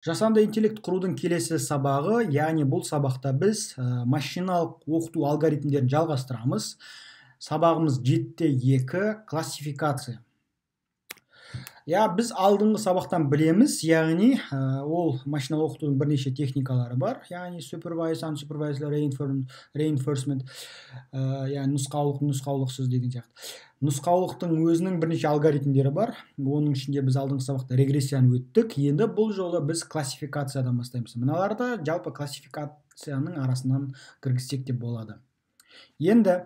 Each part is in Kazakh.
Жасанды интеллект құрудың келесі сабағы, яғни бұл сабақта біз машиналық оқыту алгоритмдерін жалғастырамыз. Сабағымыз 7-2 классификация. Біз алдыңғы сабақтан білеміз, яғни ол машиналық оқытудың бірнеше техникалары бар, яғни supervised, unsupervised, reinforcement, яғни нұсқаулықсыз деген сияқты. Нұсқаулықтың өзінің бірнеше алгоритмдері бар. Оның ішінде біз алдыңғы сабақта регрессияны өттік. Енді бұл жолы біз классификациядан бастаймыз. Мыналарды жалпы классификацияның арасынан кіргізсек те болады. Енді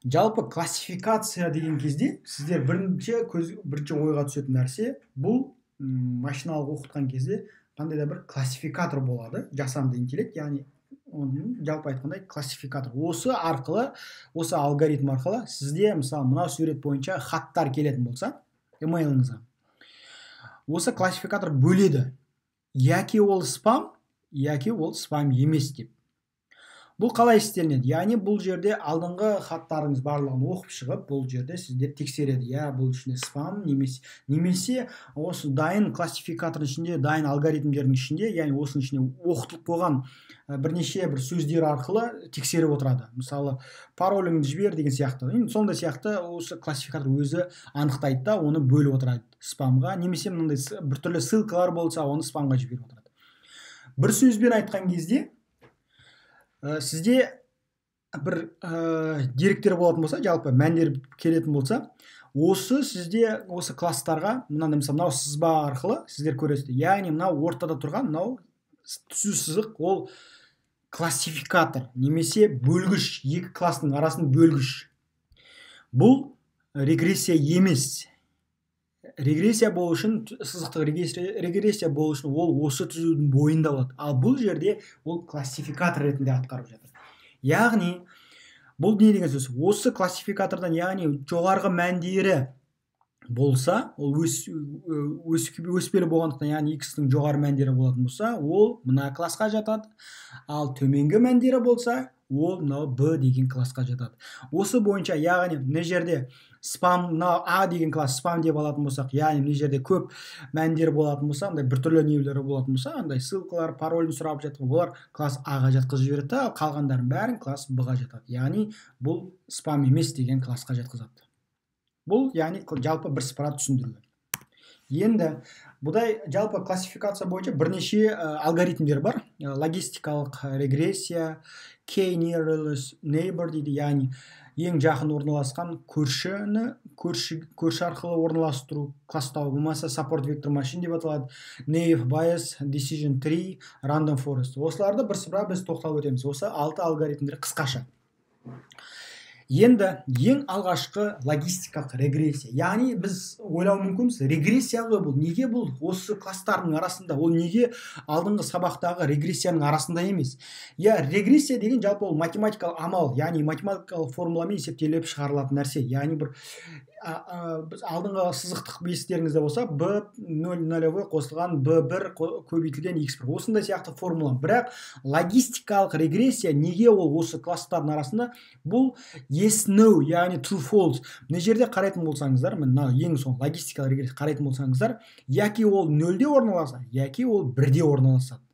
жалпы классификация деген кезде сіздер бірінші ойға түсетін нәрсе, бұл машиналық оқытқан кезде қандай да бір классификатор болады, жасанды интеллект, яғни оның жалпы айтқандай классификатор. Осы алгоритм арқылы сізде мысалы мынау сурет бойынша хаттар келетін болса, емейліңізге, осы классификатор бөледі, яки ол спам, яки ол спам емес деп. Бұл қалай істелінеді? Яғни бұл жерде алдыңғы хаттарыңыз барлығын оқып шығып, бұл жерде сіздер тексереді. Бұл ішінде спам немесе осы дайын классификатордың ішінде, дайын алгоритмдердің ішінде, яғни осының ішінде оқытылып қойған бірнеше бір сөздер арқылы тексеріп отырады. Мысалы, пароліңді жібер деген сияқты. Сондай сияқты осы классификатор өзі анықтайды да, оны бөліп отырады спамға, немесе мынандай біртүрлі ссылкалар болса, оны спамға жіберіп отырады. Бір сөзбен айтқан кезде сізде бір деректер болатын болса, жалпы мәндер келетін болса, сізде осы класстарға мынау сызба арқылы сіздер көресіздер. Яғни мынау ортада тұрған мынау түсі сызық, ол классификатор немесе бөлгіш, екі класстың арасын бөлгіш. Бұл регрессия емес. Регрессия болу үшін, сызықтық регрессия болу үшін ол осы түзудің бойында болады. Ал бұл жерде ол классификатор ретінде атқарып жатыр. Яғни, бұл не деген сөз? Осы классификатордан, яғни жоғарғы мәндері болса, ол өспелі болғандықтан, яғни x-тің жоғары мәндері болатын болса, ол мына классқа жатады. Ал төменгі мәндері болса, ол мынау b деген классқа жатады. Осы бойынша, яғни мына жерде спам, мынау a деген класс спам деп алатын болсақ, яғни мына жерде көп мәндері болатын болса, андай біртүрлі нелері болатын болса, андай ссылкалар, паролін сұрап жатқан, олар класс a-ға жатқызып жібереді, ал қалғандарын бәрін класс b-ға жатады. Яғни бұл спам емес деген классқа жатқызады. Бұл, яғни жалпы бірсыпыра түсіндіру. Енді бұдай жалпы классификация бойынша бірнеше алгоритмдер бар. Логистикалық регрессия, k-nearest neighbor дейді, яғни ең жақын орналасқан көрші арқылы орналастыру, класстау, болмаса support vector machine деп аталады, naive Bayes, decision tree, random forest. Осыларды бірсыпыра біз тоқталып өтеміз. Осы 6 алгоритмдер қысқаша. Енді ең алғашқы логистикалық регрессия. Яғни біз ойлау мүмкінбіз, регрессия ғой бұл. Неге бұл осы класстардың арасында? Ол неге алдыңғы сабақтағы регрессияның арасында емес? Регрессия деген жалпы ол математикалық амал, яғни математикалық формуламен есептеліп шығарылатын нәрсе. Яғни бір алдыңғы сызықтық бестеріңізде болса, b0 қосылған b1 көбейтілген x1. Осындай сияқты формула. Бірақ логистикалық регрессия неге ол осы класстардың арасында? Бұл yes, no, яғни true, false. Мына жерде қарайтын болсаңыздар, ең соң логистикалық регрессия қарайтын болсаңыздар, яки ол 0-де орналасады, яки ол 1-де орналасады.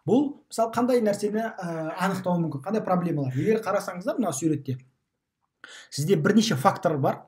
Бұл, мысалы, қандай нәрсені анықтауы мүмкін, қандай проблемалар. Егер қарасаңыздар, мына суретте сізде бірнеше фактор бар.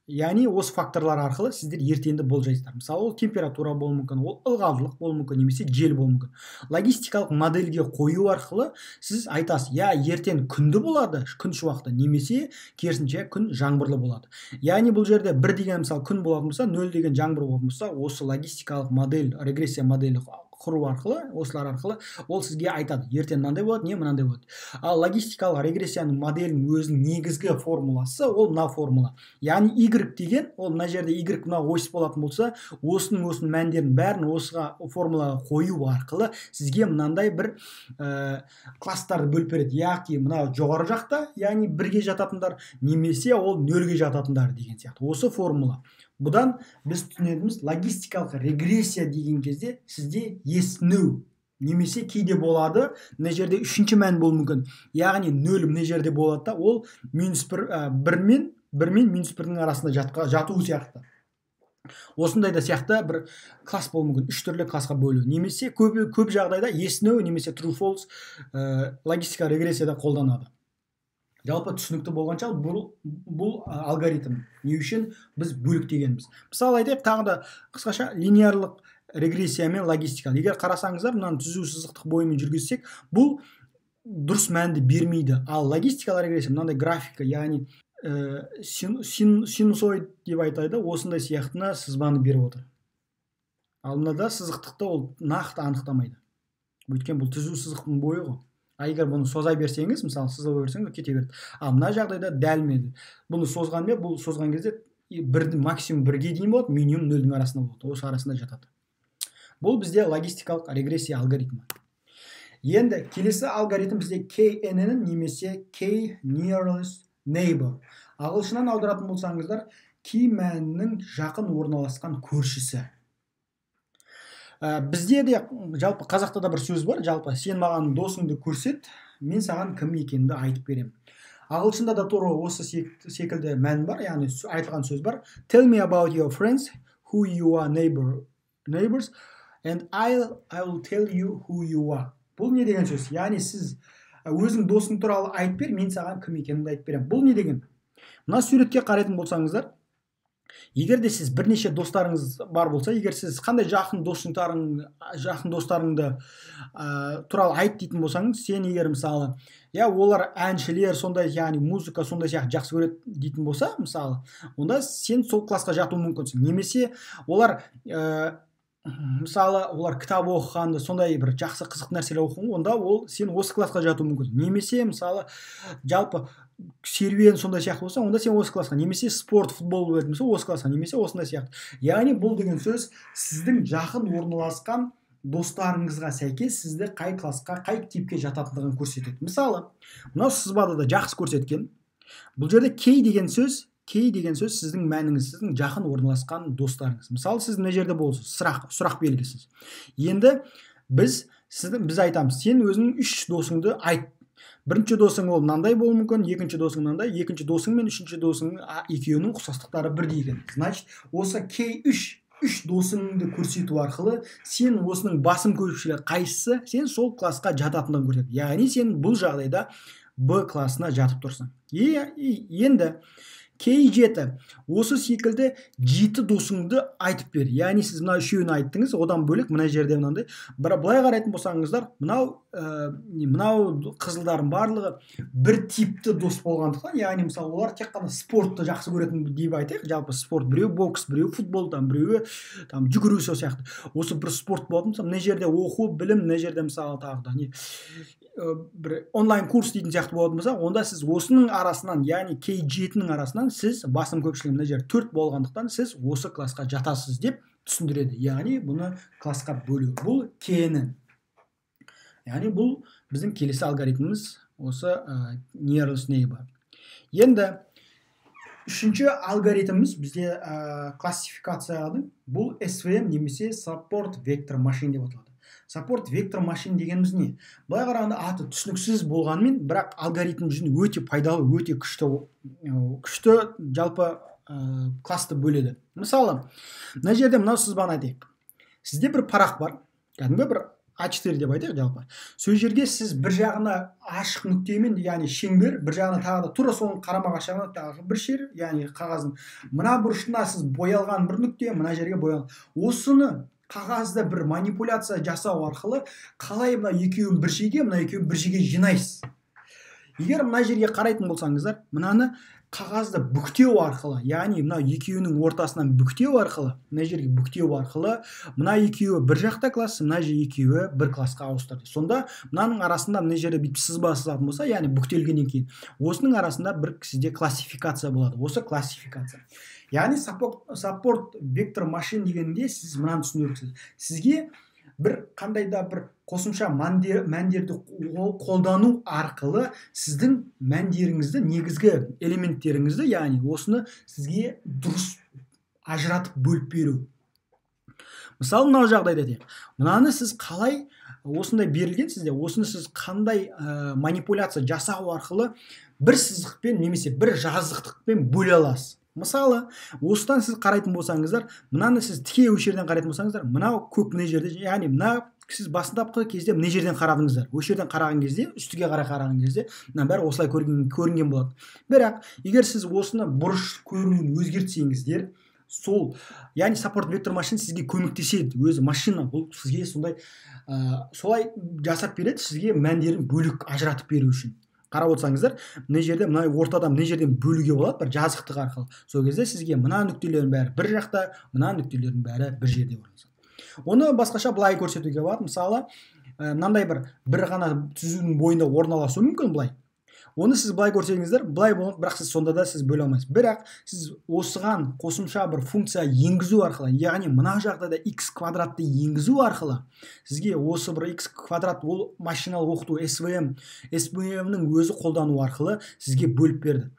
Яғни осы факторлар арқылы сіздер ертеңді болжайсыздар. Мысалы, ол температура болуы мүмкін, ол ылғалдылық болуы мүмкін, немесе жел болуы мүмкін. Логистикалық модельге қою арқылы сіз айтасыз, ертең күнді болады, күн шуақты, немесе керісінше күн жаңбырлы болады. Яғни бұл жерде 1 деген мысалы күн болатын болса, 0 деген жаңбыр болатын болса, осы логистикалық модель, регрессия моделі құру арқылы, осылар арқылы ол сізге айтады, ертең мынандай болады, не мынандай болады. Ал логистикалық регрессияның моделінің өзінің негізгі формуласы ол мына формула. Яғни y деген, ол мына жерде y мына ось болатын болса, осының мәндерін бәрін осыға формулаға қою арқылы сізге мынандай бір класстарды бөліп береді. Яғни мына жоғары жақта, яғни 1-ге жататындар, немесе ол 0-ге жататындар деген сияқты. Осы формула. Бұдан біз түсінетіміз логистикалық регрессия деген кезде сізде yes, no, немесе кейде болады, мына жерде 3-ші мән болуы мүмкін. Яғни 0 мына жерде болады да, ол -1 мен -1-дің арасында жатуы сияқты. осындай да сияқты бір класс болуы мүмкін, 3 түрлі классқа бөлу, немесе көп жағдайда yes no немесе true false логистика регрессияда қолданады. Жалпы түсінікті болғанша бұл алгоритм не үшін біз бөлік дегенбіз. Мысалы айтайық, тағы да қысқаша линиярлық регрессия мен логистика. Егер қарасаңыздар, мынаны түзу сызықтық бойымен жүргізсек, бұл дұрыс мәнді бермейді. Ал логистикалық регрессия мынандай графика, яғни синусоид деп айтады, осындай сияқтына сызбаны беріп отыр. Ал мынада сызықтықты ол нақты анықтамайды. Өйткені бұл түзу сызықтың бойы ғой. Егер бұны соза берсеңіз, мысалы сыза берсеңіз, кете береді. Ал мына жағдайда дәлмеді. Бұны созғанмен, бұл созған кезде максимум 1-ге дейін болады, минимум 0-дің арасында болады. Осы арасында жатады. Бұл бізде логистикалық регрессия алгоритмі. Енді келесі алгоритм бізде KNN немесе K nearest neighbor. Ағылшыннан аударатын болсаңыздар, K мәнінің жақын орналасқан көршісі. Бізде де жалпы қазақта да бір сөз бар, жалпы сен маған досыңды көрсет, мен саған кім екенімді айтып берем. Ағылшында да тура осы секілді мән бар, яғни айтылған сөз бар. Tell me about your friends, who you are neighbors, and I will tell you who you are. Бұл не деген сөз? Яғни сіз өзің досың туралы айтып бер, мен саған кім екенімді айтып берем. Бұл не деген? Мына суретке қарайтын болсаңыздар, егер де сіз бірнеше достарыңыз бар болса, егер сіз қандай жақын достарыңды туралы айт дейтін болсаңыз, сен егер мысалы, олар әншілер, сондай, яғни музыка, сондай сияқты жақсы көреді дейтін болса, мысалы, онда сен сол классқа жатуы мүмкінсің. Немесе олар мысалы, олар кітап оқығанды, сондай бір жақсы қызық нәрселер оқыған, онда сен осы классқа жатуы мүмкін. Немесе мысалы, жалпы серуен сондай сияқты болса, онда сен осы классқа, немесе спорт, футбол болатын болса, осы классқа, немесе осындай сияқты. Яғни бұл деген сөз сіздің жақын орналасқан достарыңызға сәйкес сізді қай классқа, қай типке жататындығын көрсетеді. Мысалы, мынау сызбада да жақсы көрсеткен. Бұл жерде K деген сөз сіздің мәніңіз, сіздің жақын орналасқан достарыңыз. Мысалы, сіз мына жерде болсыз, сұрақ белгісіз. Енді біз айтамыз, сен өзіңнің 3 досыңды айт. Бірінші досың ол мынандай болуы мүмкін, екінші досың мынандай, екінші досың мен үшінші досың екеуінің ұқсастықтары бірдей екен. Значит, осы K3 досыңды көрсету арқылы сен осының басым көпшілігі қайсысы, сен сол классқа жататындығын көрсетеді. Яғни сен бұл жағдайда Б классына жатып тұрсың. Енді K7 осы секілді 7 досыңды айтып бер. Яғни сіз мына үшеуін айттыңыз, одан бөлек мына жерде мынандай. Былай қарайтын болсаңыздар, мынау қызылдардың барлығы бір типті дос болғандықтан, яғни мысалы олар тек қана спортты жақсы көретін деп айтайық. Жалпы спорт, біреу бокс, біреу футбол, біреуі жүгіру сияқты. Осы бір спорт болатын, мына жерде оқу, білім, мына жерде мысалы тағы да бір онлайн курс дейтін сияқты болатын болса, онда сіз осының арасынан, яғни K7-нің арасынан сіз басым көпшілігі мына жер 4 болғандықтан сіз осы классқа жатасыз деп түсіндіреді. Яғни бұны классқа бөлу. Бұл K-ні. Яғни бұл біздің келесі алгоритміміз осы nearest neighbor. Енді үшінші алгоритміміз бізде классификациялады. Бұл SVM немесе support vector machine деп аталады. Support vector machine дегеніміз не? Былай қарағанда аты түсініксіз болғанымен, бірақ алгоритм үшін өте пайдалы, өте күшті жалпы классты бөледі. Мысалы, мына жерде мынау сызбаны айтайық. Сізде бір парақ бар, кәдімгі бір А4 деп айтайық жалпы. Сол жерге сіз бір жағына ашық нүктемен, яғни шеңбер, бір жағына тағы да тура соның қарама-қайшы тағы бір шер, яғни қағаздың мына бұрышына сіз боялған бір нүкте, мына жерге боялған. Осыны қағазда бір манипуляция жасау арқылы қалай мына екеуін бір жерге, мына екеуін бір жерге жинайсыз. Егер мына жерге қарайтын болсаңыздар, мынаны қағазды бүктеу арқылы, яғни мына екеуінің ортасынан бүктеу арқылы, мына жерге бүктеу арқылы, мына екеуі бір жақта класс, мына екеуі бір классқа ауыстырды. Сонда мынаның арасында мына жерде бүйтіп сызба сызатын болса, яғни бүктелгеннен кейін, осының арасында бір сізде классификация болады. Осы классификация. Яғни support vector machine дегенде сіз мынаны түсінесіз. Сізге бір қандай да бір қосымша мәндерді қолдану арқылы сіздің мәндеріңізді, негізгі элементтеріңізді, яғни осыны сізге дұрыс ажыратып бөліп беру. Мысалы, мынау жағдайда дейік. Мынаны сіз қалай осындай берілген сізде, осыны сіз қандай манипуляция жасау арқылы бір сызықпен немесе бір жазықтықпен бөле аласыз. Мысалы, осыдан сіз қарайтын болсаңыздар, мынаны сіз тіке осы жерден қарайтын болсаңыздар, мынау көк мына жерде, яғни мына сіз басындапқы кезде мына жерден қарадыңыздар. Осы жерден қараған кезде, үстіге қарай қараған кезде, мына бәрі осылай көрінген болады. Бірақ егер сіз осыны бұрыш көрінуін өзгертсеңіздер, сол, яғни саппорт вектор машина сізге көмектеседі. Өзі машина бұл сізге сондай солай жасап береді, сізге мәндерін бөлік ажыратып беру үшін. Қарап отырсаңыздар, мына жерде мына ортада мына жерден бөлуге болады, бір жазықтық арқылы. Сол кезде сізге мына нүктелердің бәрі бір жақта, мына нүктелердің бәрі бір жерде орналасады. Оны басқаша былай көрсетуге болады. Мысалы, мынандай бір ғана түзудің бойында орналасуы мүмкін былай. Оны сіз былай көрсеңіздер, былай болады, бірақ сіз сонда да сіз бөле алмайсыз. Бірақ сіз осыған қосымша бір функция енгізу арқылы, яғни мына жағдайда x квадратты енгізу арқылы, сізге осы бір x квадрат ол машиналық оқыту SVM-нің өзі қолдану арқылы сізге бөліп берді.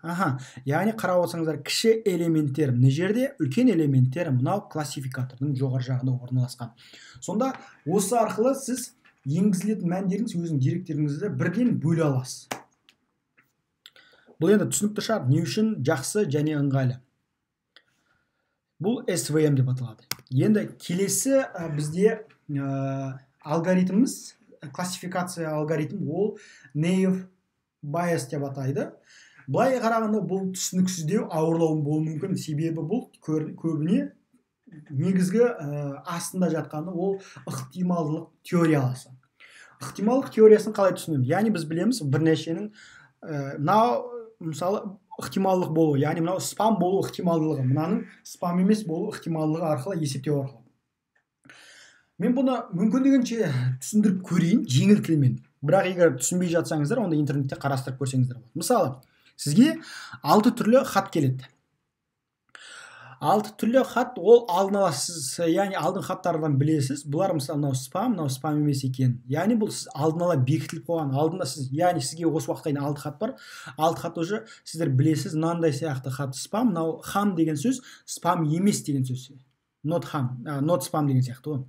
Яғни қарап отырсаңыздар, кіші элементтер мына жерде, үлкен элементтер мынау классификатордың жоғары жағында орналасқан. Сонда осы арқылы сіз енгізілетін мәндеріңіз өзінің деректеріңізді бірден бөле аласыз. Бұл енді түсінікті шығар, не үшін жақсы және ыңғайлы. Бұл SVM деп аталады. Енді келесі бізде алгоритміміз, классификация алгоритм, ол naive Bayes деп атайды. Былай қарағанда бұл түсініксіздеу, ауырлау болуы мүмкін, себебі бұл көбіне негізгі астында жатқаны ол ықтималдылық теориясы. Ықтималдылық теориясын қалай түсінеміз? Яғни біз білеміз бір нәрсенің мысалы ықтималдылық болу, яғни мынау спам болу ықтималдылығы, мынаның спам емес болу ықтималдылығы арқылы есептеу арқылы. Мен бұны мүмкіндігінше түсіндіріп көрейін жеңіл тілмен. Бірақ егер түсінбей жатсаңыздар, онда интернетте қарастырып көрсеңіздер болады. Мысалы, сізге 6 түрлі хат келеді. 6 түрлі хат, ол алдын ала сіз, яғни алдын хаттардан білесіз. Бұлар мысалы мынау спам емес екен. Яғни бұл сіз алдын ала бекітіліп қойған. Алдында сіз, яғни сізге осы уақытқа дейін 6 хат бар. 6 хат уже сіздер білесіз, мынандай сияқты хат спам, мынау хам деген сөз, спам емес деген сөз. Not spam деген сияқты ғой.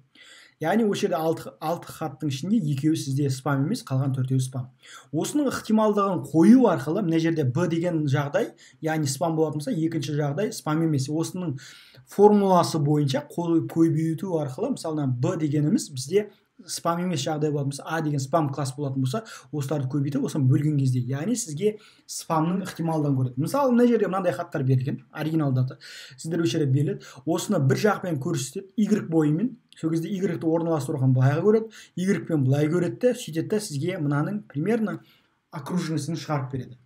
Яғни осы жерде 6 хаттың ішінде екеуі сізде спам емес, қалған 4-еуі спам. Осының ықтималдығын қою арқылы, мына жерде b деген жағдай, яғни спам болатын болса, екінші жағдай спам емес. Осының формуласы бойынша көбейту арқылы, мысалы b дегеніміз бізде спам емес жағдай болатын болса, a деген спам класс болатын болса, осыларды көбейтіп, осыны бөлген кезде, яғни сізге спамның ықтималдығын көреді. Мысалы, мына жерде мынандай хаттар берілген, оригиналдата, сіздер осы жерде беріледі. Осыны бір жақпен көрсетеді, y бойымен. Сол кезде y-ті орналастыруған былайға көреді, y-пен былай көреді, сөйтеді, сізге мынаның примерно окружностьін шығарып береді.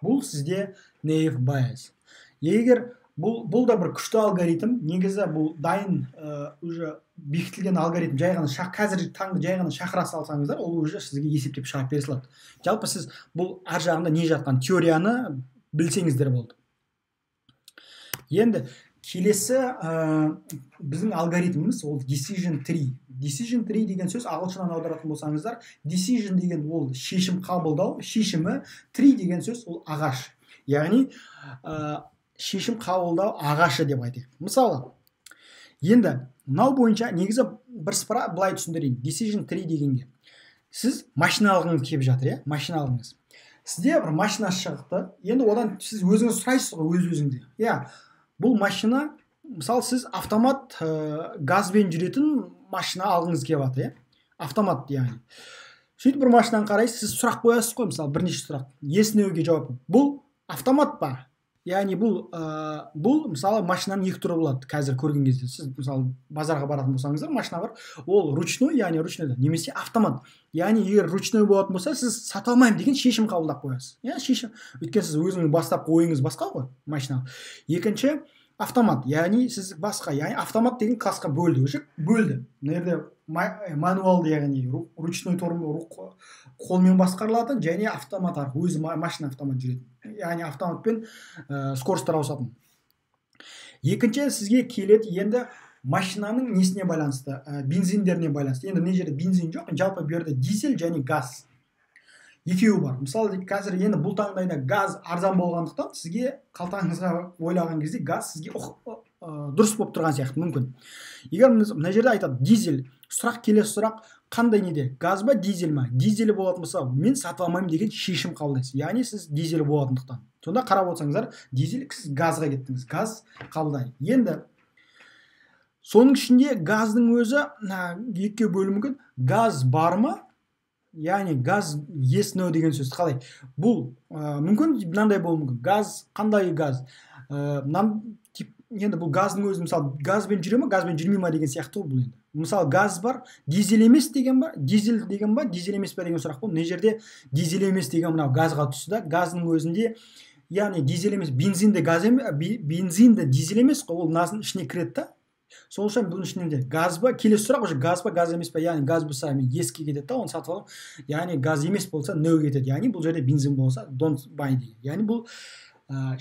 Бұл сізде naive Bayes. Егер бұл да бір күшті алгоритм, негізі бұл дайын уже бекітілген алгоритм, жай ғана қазір таңды жай ғана шақыра салсаңыздар, ол уже сізге есептеп шығарып бере салады. Жалпы сіз бұл ар жағында не жатқан теорияны білсеңіздер болды. Енді келесі біздің алгоритміміз ол decision tree. Decision tree деген сөз ағылшыннан аударатын болсаңыздар, decision деген ол шешім қабылдау, шешімі, tree деген сөз ол ағаш. Яғни шешім қабылдау ағашы деп айтайық. Мысалы, енді мынау бойынша негізі бірсыпыра былай түсіндірейін. Decision tree дегенге сіз машиналығыңыз келіп жатыр, машиналығыңыз. Сізде бір машина шықты, енді одан сіз өзіңіз сұрайсыз ғой өз-өзіңде. Бұл машина, мысалы сіз автомат газбен жүретін машина алғыңыз келіп жатыр, автомат яғни. Сөйтіп бір машинаны қарайсыз, сіз сұрақ қоясыз ғой, мысалы бірнеше сұрақ. Yes, no-ге жауап. Бұл автомат па? Яғни бұл мысалы машинаның екі түрі болады қазір көрген кезде. Сіз мысалы базарға баратын болсаңыздар, машина бар, ол ручной, яғни ручной, немесе автомат. Яғни егер ручной болатын болса, сіз сата алмаймын деген шешім қабылдап қоясыз. Шешім. Өйткені сіз өзіңіз бастапқы ойыңыз басқа ғой, машина. Екінші автомат, яғни сіз басқа, яғни автомат деген классқа бөлді. Мына жерде мануалды, яғни ручной қолмен басқарылатын, және автомат арқылы өзі машина автомат жүреді. Яғни автоматпен скоростар ауысатын. Екінші сізге келеді енді машинаның несіне байланысты, бензиндеріне байланысты. Енді мына жерде бензин жоқ, жалпы бұл жерде дизель және газ. Екеуі бар. Мысалы, қазір енді бұл таңдайда газ арзан болғандықтан сізге қалтаңызға ойлаған кезде газ сізге дұрыс болып тұрған сияқты мүмкін. Егер мына жерде айтады дизель, сұрақ, келесі сұрақ қандай неде, газ ба дизель ма? Дизель болатын болса мен сатып алмаймын деген шешім қабылдайсыз, яғни сіз дизель болатындықтан. Сонда қарап отырсаңыздар, дизель, сіз газға кеттіңіз, газ қабылдайды. Енді соның ішінде газдың өзі екіге бөлінуі мүмкін. Газ бар ма? Яғни газ yes no деген сөз қалай? Бұл мүмкін мынандай болуы мүмкін. Газ қандай газ? Енді бұл газдың өзі, мысалы, газбен жүре ма, газбен жүрмей ма деген сияқты бұл енді. Мысалы, газ бар, дизель емес деген ба, дизель деген ба, дизель емес па деген сұрақ бұл. Не жерде дизель емес деген мынау газға түсті да, газдың өзінде, яғни дизель емес, бензин де газ емес, бензин де дизель емес қой, ол мынаның ішіне кіреді да. Сол үшін бұның ішінен де газ ба, келесі сұрақ уже газ ба, газ емес па, яғни газ болса мен еске кетеді да, оны сатып алып, яғни газ емес болса no кетеді, яғни бұл жерде бензин болса don't buy дейді. Яғни бұл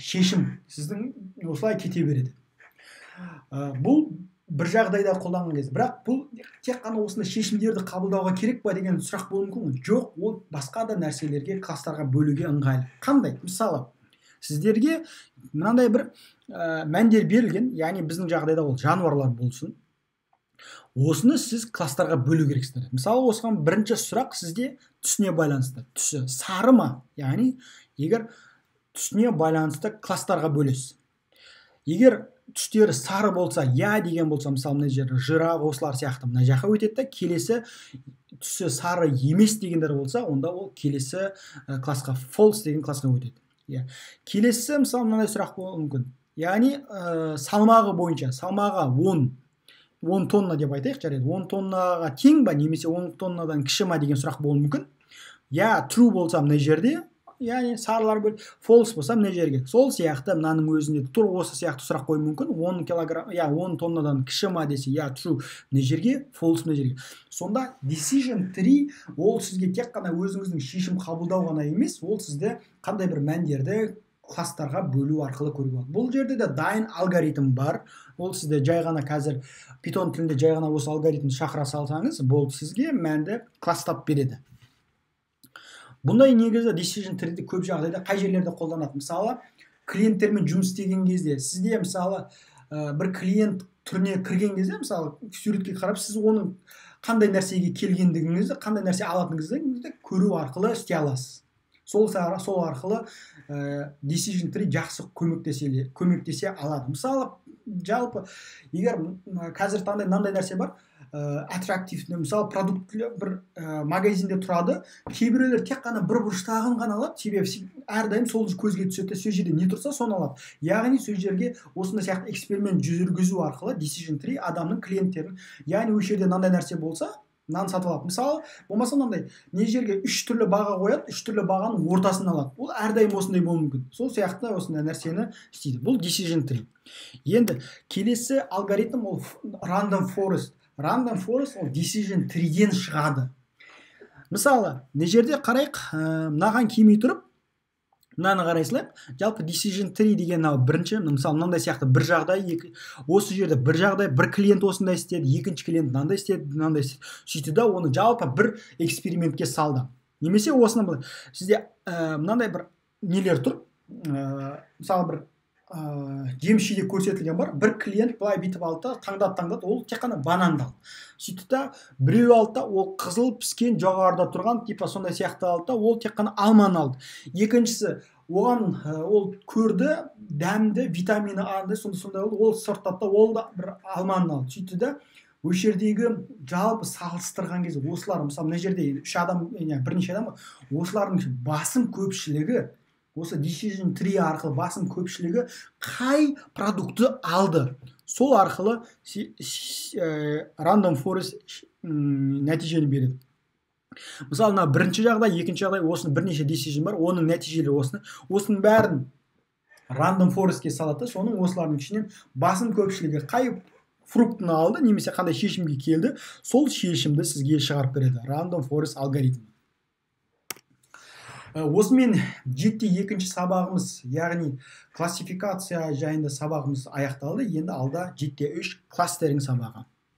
шешім сіздің осылай кете береді. Бұл бір жағдайда қолданған кезде, бірақ бұл тек қана осындай шешімдерді қабылдауға керек па деген сұрақ болуы мүмкін. Жоқ, ол басқа да нәрселерге, класстарға бөлуге ыңғайлы. Қандай? Мысалы, сіздерге мынандай бір мәндер берілген, яғни біздің жағдайда ол жануарлар болсын. Осыны сіз класстарға бөлу керексіздер. Мысалы, осыған бірінші сұрақ сізде түсіне байланысты. Түсі сары ма? Яғни, егер түсіне байланысты класстарға бөлесіз. Егер түстері сары болса, я деген болса, мысалы, мына жер жираф, осылар сияқты мына жаққа өтеді да, келесі түсі сары емес дегендер болса, онда ол келесі классқа false деген классқа өтеді. Келесі, мысалы, мынандай сұрақ болуы мүмкін. Яғни, салмағы бойынша, салмағы 10 тонна деп айтайық, жарайды. 10 тоннаға тең ба, немесе 10 тоннадан кіші ма деген сұрақ болуы мүмкін. Я true болса мына жерде, яғни сарылар бөл, false болса мына жерге. Сол сияқты мынаның өзінде тур осы сияқты сұрақ қою мүмкін. 10 килограмм, 10 тоннадан кіші ма десе, я true мына жерге, false мына жерге. Сонда decision tree ол сізге тек қана өзіңіздің шешім қабылдау ғана емес, ол сізді қандай бір мәндерді класстарға бөлу арқылы көруге болады. Бұл жерде де дайын алгоритм бар. Ол сізде жай ғана қазір Python тілінде жай ғана осы алгоритмді шақыра салсаңыз, бұл сізге мәнді класстап береді. Бұндай негізі decision tree'ді көп жағдайда қай жерлерде қолданады? Мысалы, клиенттермен жұмыс істеген кезде, сізде мысалы бір клиент түріне кірген кезде, мысалы, суретке қарап, сіз оның қандай нәрсеге келгендігіңізді, қандай нәрсе алатыныңызды көру арқылы істей аласыз. Сол арқылы decision tree жақсы көмектесе алады. Мысалы, жалпы, егер қазір таңдай мынандай нәрсе бар, аттрактивті, мысалы, продукт бір магазинде тұрады, кейбіреулер тек қана бір бұрыштағын ғана алады, себебі әрдайым сол көзге түседі, сол жерде не тұрса соны алады. Яғни сол жерге осындай сияқты эксперимент жүргізу арқылы decision tree адамның клиенттерін, яғни осы жерде мынандай нәрсе болса, мынаны сатып алады. Мысалы, болмаса мынандай, не жерге 3 түрлі баға қояды, 3 түрлі бағаның ортасын алады. Ол әрдайым осындай болуы мүмкін. Сол сияқты осындай нәрсені істейді. Бұл decision tree. Енді келесі алгоритм ол random forest. Random forest ол decision tree'ден шығады. Мысалы, не жерде қарайық, мынаған келмей тұрып, мынаны қарай салайық. Жалпы decision tree деген бірінші, мысалы, мынандай сияқты бір жағдай, осы жерде бір жағдай, бір клиент осындай істеді, екінші клиент мынандай істеді, мынандай істеді. Сөйтті да оны жалпы бір экспериментке салды. Немесе осыны былай, сізде мынандай бір нелер тұр. Мысалы, бір жемшеде көрсетілген бар, бір клиент былай бүйтіп алды, таңдады, ол тек қана бананды алды. Сөйтті да біреу алды, ол қызыл піскен жоғарыда тұрған, типа сондай сияқты алды, ол тек қана алманы алды. Екіншісі, оған ол көрді, дәмді, витамины андай, сондай ол сұрттады, ол да бір алманы алды. Сөйтті да осы жердегі жалпы салыстырған кезде осылар, мысалы, мына жерде бірнеше адам, осылардың басым көпшілігі осы decision tree арқылы басым көпшілігі қай продукты алды. Сол арқылы random forest нәтижені береді. Мысалы, бірінші жағдай, екінші жағдай, осының бірнеше decision бар, оның нәтижелері осының бәрін random forestке салады, соның осылардың ішінен басым көпшілігі қай фруктыны алды, немесе қандай шешімге келді, сол шешімді сізге шығарып береді. Random forest алгоритмі. Осымен жетте екінші сабағымыз, яғни классификация жайында сабағымыз аяқталды. Енді алда жетте 3 кластеринг сабағы.